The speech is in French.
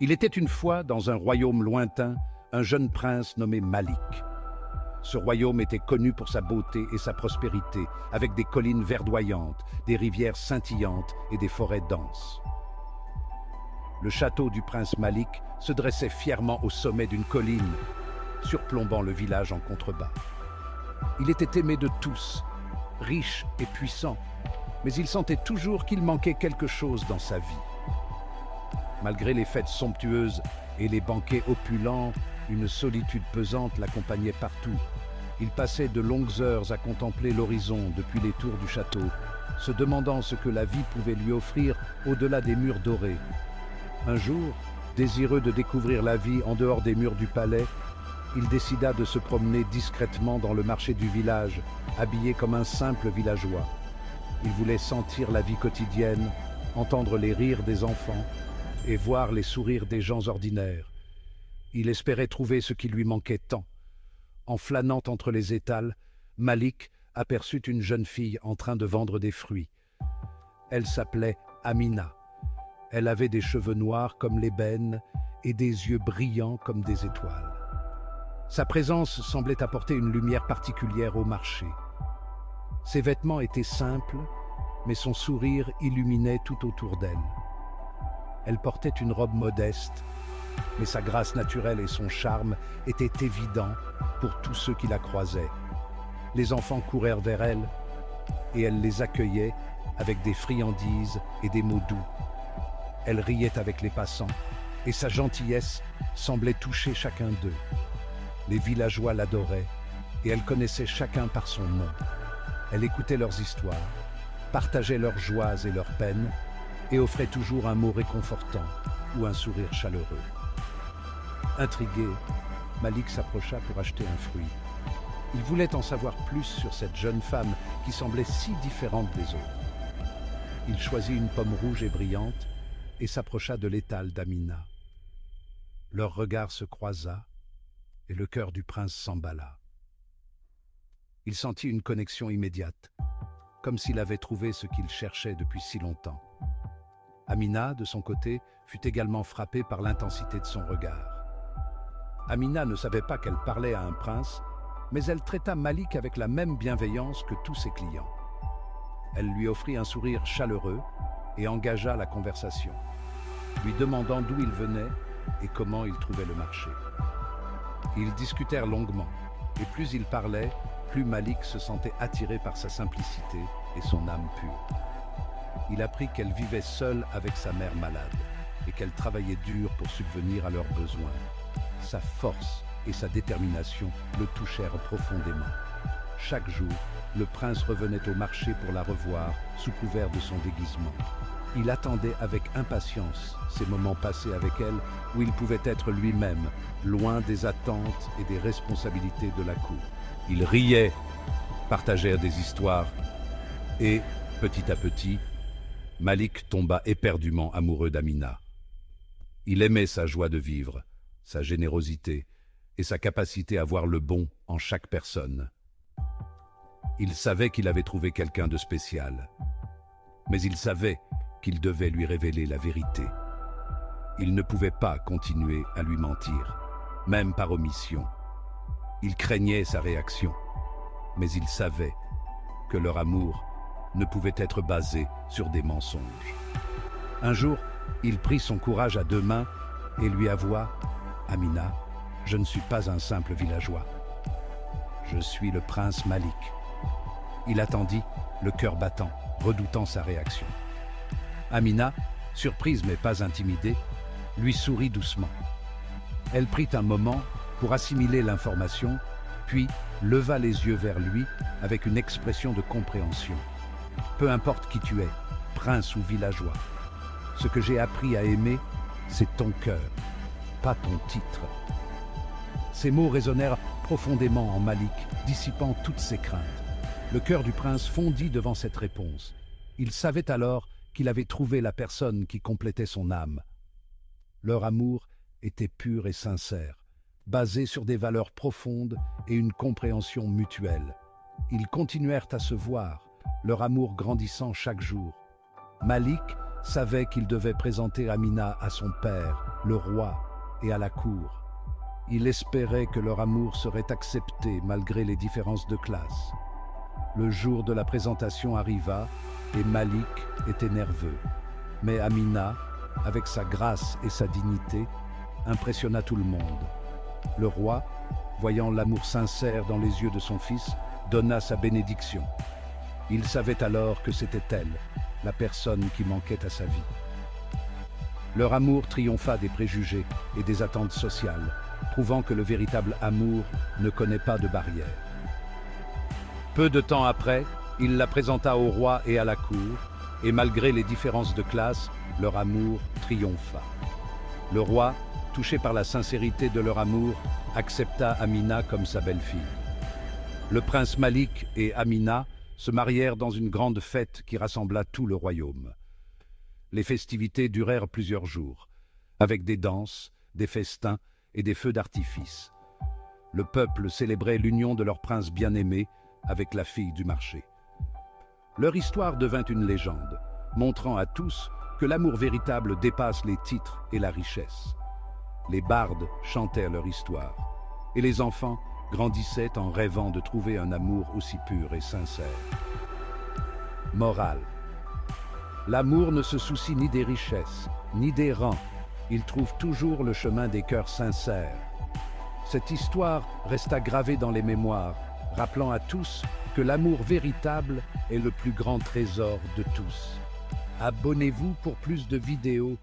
Il était une fois, dans un royaume lointain, un jeune prince nommé Malik. Ce royaume était connu pour sa beauté et sa prospérité, avec des collines verdoyantes, des rivières scintillantes et des forêts denses. Le château du prince Malik se dressait fièrement au sommet d'une colline, surplombant le village en contrebas. Il était aimé de tous, riche et puissant, mais il sentait toujours qu'il manquait quelque chose dans sa vie. Malgré les fêtes somptueuses et les banquets opulents, une solitude pesante l'accompagnait partout. Il passait de longues heures à contempler l'horizon depuis les tours du château, se demandant ce que la vie pouvait lui offrir au-delà des murs dorés. Un jour, désireux de découvrir la vie en dehors des murs du palais, il décida de se promener discrètement dans le marché du village, habillé comme un simple villageois. Il voulait sentir la vie quotidienne, entendre les rires des enfants et voir les sourires des gens ordinaires. Il espérait trouver ce qui lui manquait tant. En flânant entre les étals, Malik aperçut une jeune fille en train de vendre des fruits. Elle s'appelait Amina. Elle avait des cheveux noirs comme l'ébène et des yeux brillants comme des étoiles. Sa présence semblait apporter une lumière particulière au marché. Ses vêtements étaient simples, mais son sourire illuminait tout autour d'elle. Elle portait une robe modeste, mais sa grâce naturelle et son charme étaient évidents pour tous ceux qui la croisaient. Les enfants courèrent vers elle, et elle les accueillait avec des friandises et des mots doux. Elle riait avec les passants, et sa gentillesse semblait toucher chacun d'eux. Les villageois l'adoraient, et elle connaissait chacun par son nom. Elle écoutait leurs histoires, partageait leurs joies et leurs peines, et offrait toujours un mot réconfortant ou un sourire chaleureux. Intrigué, Malik s'approcha pour acheter un fruit. Il voulait en savoir plus sur cette jeune femme qui semblait si différente des autres. Il choisit une pomme rouge et brillante et s'approcha de l'étal d'Amina. Leur regard se croisa et le cœur du prince s'emballa. Il sentit une connexion immédiate, comme s'il avait trouvé ce qu'il cherchait depuis si longtemps. Amina, de son côté, fut également frappée par l'intensité de son regard. Amina ne savait pas qu'elle parlait à un prince, mais elle traita Malik avec la même bienveillance que tous ses clients. Elle lui offrit un sourire chaleureux et engagea la conversation, lui demandant d'où il venait et comment il trouvait le marché. Ils discutèrent longuement, et plus ils parlaient, plus Malik se sentait attiré par sa simplicité et son âme pure. Il apprit qu'elle vivait seule avec sa mère malade et qu'elle travaillait dur pour subvenir à leurs besoins. Sa force et sa détermination le touchèrent profondément. Chaque jour, le prince revenait au marché pour la revoir sous couvert de son déguisement. Il attendait avec impatience ces moments passés avec elle où il pouvait être lui-même, loin des attentes et des responsabilités de la cour. Ils riaient, partagèrent des histoires et, petit à petit, Malik tomba éperdument amoureux d'Amina. Il aimait sa joie de vivre, sa générosité et sa capacité à voir le bon en chaque personne. Il savait qu'il avait trouvé quelqu'un de spécial, mais il savait qu'il devait lui révéler la vérité. Il ne pouvait pas continuer à lui mentir, même par omission. Il craignait sa réaction, mais il savait que leur amour ne pouvait être basé sur des mensonges. Un jour, il prit son courage à deux mains et lui avoua « Amina, je ne suis pas un simple villageois. Je suis le prince Malik. » Il attendit, le cœur battant, redoutant sa réaction. Amina, surprise mais pas intimidée, lui sourit doucement. Elle prit un moment pour assimiler l'information, puis leva les yeux vers lui avec une expression de compréhension. « Peu importe qui tu es, prince ou villageois, ce que j'ai appris à aimer, c'est ton cœur, pas ton titre. » Ces mots résonnèrent profondément en Malik, dissipant toutes ses craintes. Le cœur du prince fondit devant cette réponse. Il savait alors qu'il avait trouvé la personne qui complétait son âme. Leur amour était pur et sincère, basé sur des valeurs profondes et une compréhension mutuelle. Ils continuèrent à se voir, leur amour grandissant chaque jour. Malik savait qu'il devait présenter Amina à son père le roi et à la cour. Il espérait que leur amour serait accepté malgré les différences de classe. Le jour de la présentation arriva et Malik était nerveux. Mais Amina, avec sa grâce et sa dignité, impressionna tout le monde. Le roi, voyant l'amour sincère dans les yeux de son fils, donna sa bénédiction. Il savait alors que c'était elle, la personne qui manquait à sa vie. Leur amour triompha des préjugés et des attentes sociales, prouvant que le véritable amour ne connaît pas de barrières. Peu de temps après, il la présenta au roi et à la cour, et malgré les différences de classe, leur amour triompha. Le roi, touché par la sincérité de leur amour, accepta Amina comme sa belle-fille. Le prince Malik et Amina se marièrent dans une grande fête qui rassembla tout le royaume. Les festivités durèrent plusieurs jours, avec des danses, des festins et des feux d'artifice. Le peuple célébrait l'union de leur prince bien-aimé avec la fille du marché. Leur histoire devint une légende, montrant à tous que l'amour véritable dépasse les titres et la richesse. Les bardes chantèrent leur histoire, et les enfants grandissaient en rêvant de trouver un amour aussi pur et sincère. Morale. L'amour ne se soucie ni des richesses, ni des rangs. Il trouve toujours le chemin des cœurs sincères. Cette histoire resta gravée dans les mémoires, rappelant à tous que l'amour véritable est le plus grand trésor de tous. Abonnez-vous pour plus de vidéos